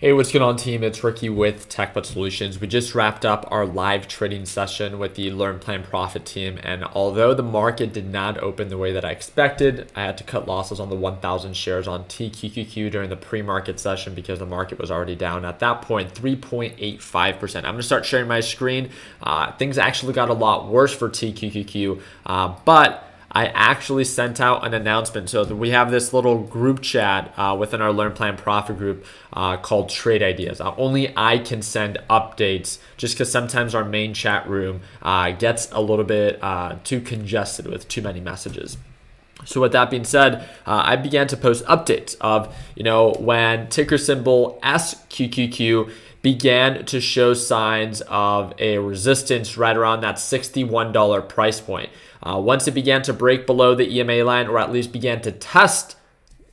Hey, what's going on, team? It's Ricky with TechBot Solutions. We just wrapped up our live trading session with the Learn Plan Profit team, and although the market did not open the way that I expected, I had to cut losses on the 1,000 shares on TQQQ during the pre-market session because the market was already down at that point 3.85%. I'm going to start sharing my screen. Things actually got a lot worse for TQQQ, but I actually sent out an announcement. So we have this little group chat within our Learn Plan Profit group called Trade Ideas. Only I can send updates just because sometimes our main chat room gets a little bit too congested with too many messages. So with that being said, I began to post updates of, when ticker symbol SQQQ began to show signs of a resistance right around that $61 price point. Once it began to break below the EMA line, or at least began to test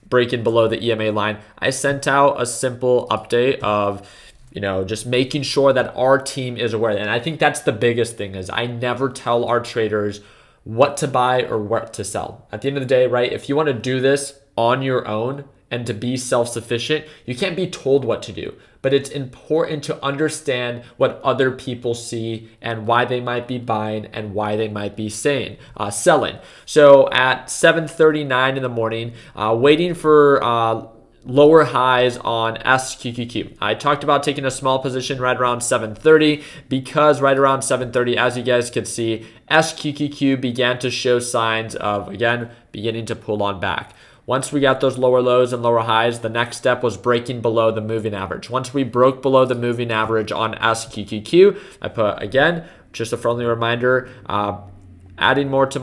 breaking below the EMA line, I sent out a simple update of, just making sure that our team is aware. And I think that's the biggest thing is I never tell our traders what to buy or what to sell. At the end of the day, right, if you want to do this on your own and to be self-sufficient, you can't be told what to do. But it's important to understand what other people see and why they might be buying and why they might be selling. So at 7:39 in the morning, waiting for lower highs on SQQQ. I talked about taking a small position right around 7:30 because right around 7:30, as you guys can see, SQQQ began to show signs of, again, beginning to pull on back. Once we got those lower lows and lower highs, the next step was breaking below the moving average. Once we broke below the moving average on SQQQ, I put, again, just a friendly reminder, adding more if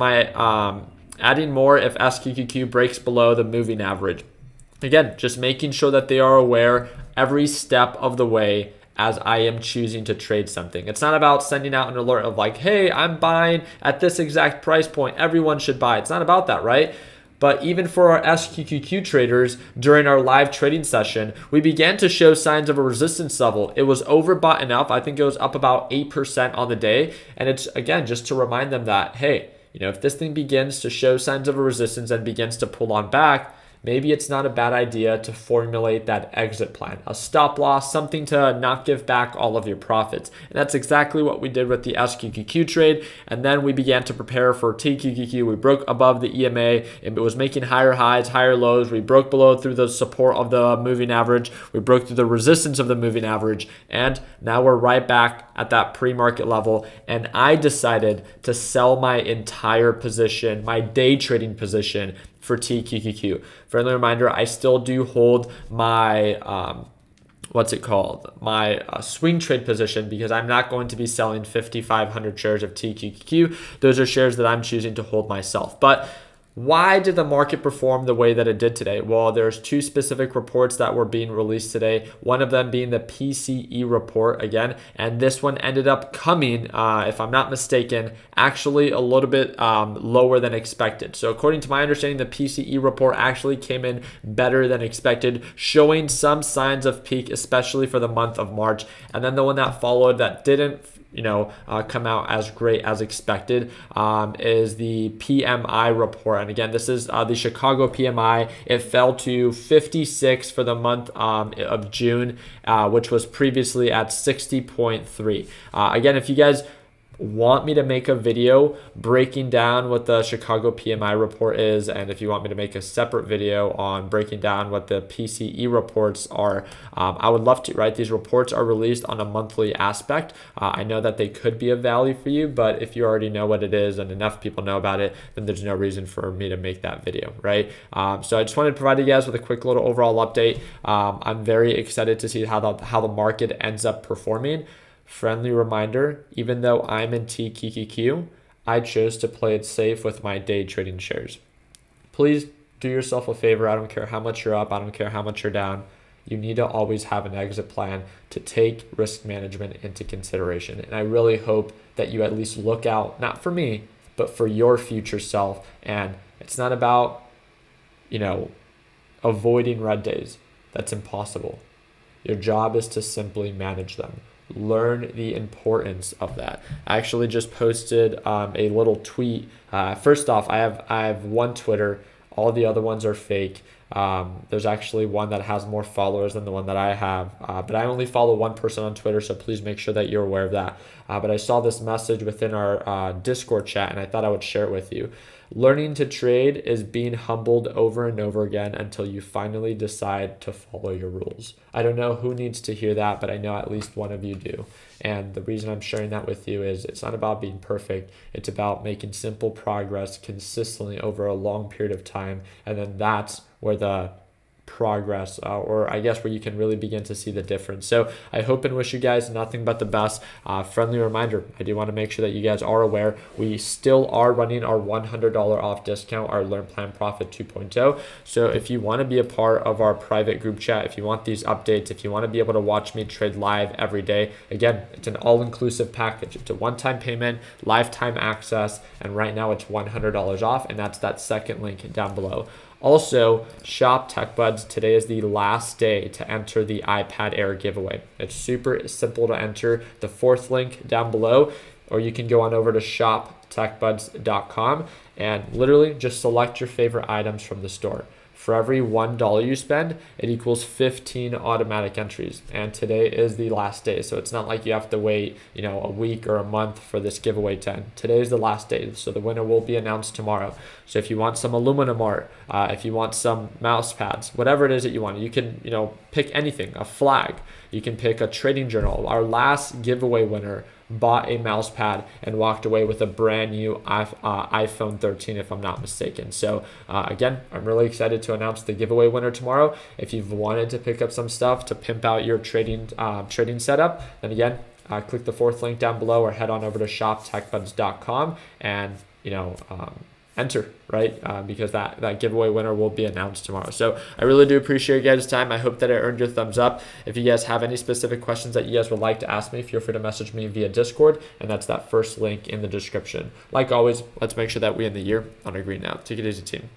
SQQQ breaks below the moving average. Again, just making sure that they are aware every step of the way as I am choosing to trade something. It's not about sending out an alert of like, hey, I'm buying at this exact price point. Everyone should buy. It's not about that, right? But even for our SQQQ traders, during our live trading session, we began to show signs of a resistance level. It was overbought enough. I think it was up about 8% on the day. And it's, again, just to remind them that, hey, if this thing begins to show signs of a resistance and begins to pull on back, maybe it's not a bad idea to formulate that exit plan, a stop loss, something to not give back all of your profits. And that's exactly what we did with the SQQQ trade. And then we began to prepare for TQQQ. We broke above the EMA. It was making higher highs, higher lows. We broke below through the support of the moving average. We broke through the resistance of the moving average. And now we're right back at that pre-market level. And I decided to sell my entire position, my day trading position, for TQQQ. Friendly reminder, I still do hold my my swing trade position because I'm not going to be selling 5,500 shares of TQQQ. Those are shares that I'm choosing to hold myself. But why did the market perform the way that it did today? Well, there's two specific reports that were being released today. One of them being the PCE report again, and this one ended up coming, if I'm not mistaken, actually a little bit lower than expected. So according to my understanding, the PCE report actually came in better than expected, showing some signs of peak, especially for the month of March. And then the one that followed that didn't come out as great as expected is the PMI report. And again, this is the Chicago PMI. It fell to 56 for the month of June, which was previously at 60.3. Again, if you guys want me to make a video breaking down what the Chicago PMI report is, and if you want me to make a separate video on breaking down what the PCE reports are, I would love to, right? These reports are released on a monthly aspect. I know that they could be of value for you, but if you already know what it is and enough people know about it, then there's no reason for me to make that video, right? So I just wanted to provide you guys with a quick little overall update. I'm very excited to see how the market ends up performing. Friendly reminder, even though I'm in TQQQ, I chose to play it safe with my day trading shares. Please do yourself a favor. I don't care how much you're up. I don't care how much you're down. You need to always have an exit plan to take risk management into consideration. And I really hope that you at least look out, not for me, but for your future self. And it's not about, avoiding red days. That's impossible. Your job is to simply manage them. Learn the importance of that. I actually just posted a little tweet. First off, I have one Twitter. All the other ones are fake. There's actually one that has more followers than the one that I have, but I only follow one person on Twitter, so please make sure that you're aware of that. But I saw this message within our Discord chat, and I thought I would share it with you. Learning to trade is being humbled over and over again until you finally decide to follow your rules. I don't know who needs to hear that, but I know at least one of you do. And the reason I'm sharing that with you is it's not about being perfect. It's about making simple progress consistently over a long period of time. And then that's where the progress or I guess where you can really begin to see the difference. So I hope and wish you guys nothing but the best. Friendly reminder, I do want to make sure that you guys are aware we still are running our $100 off discount, our Learn Plan Profit 2.0. So if you want to be a part of our private group chat, if you want these updates, if you want to be able to watch me trade live every day, again, it's an all-inclusive package. It's a one-time payment, lifetime access, and right now it's $100 off, and that's that second link down below. Also, shop TechBuds. Today is the last day to enter the iPad Air giveaway. It's super simple to enter. The fourth link down below, or you can go on over to shoptechbuds.com and literally just select your favorite items from the store. For every $1 you spend, it equals 15 automatic entries. And today is the last day. So it's not like you have to wait, a week or a month for this giveaway to end. Today is the last day. So the winner will be announced tomorrow. So if you want some aluminum art, if you want some mouse pads, whatever it is that you want, you can, pick anything, a flag. You can pick a trading journal. Our last giveaway winner bought a mouse pad and walked away with a brand new iPhone 13, if I'm not mistaken. So again, I'm really excited to announce the giveaway winner tomorrow. If you've wanted to pick up some stuff to pimp out your trading setup, then again, click the fourth link down below or head on over to shoptechbuds.com and enter, right? Because that giveaway winner will be announced tomorrow. So I really do appreciate you guys' time. I hope that I earned your thumbs up. If you guys have any specific questions that you guys would like to ask me, feel free to message me via Discord, and that's that first link in the description. Like always, let's make sure that we end the year on a green note. Take it easy, team.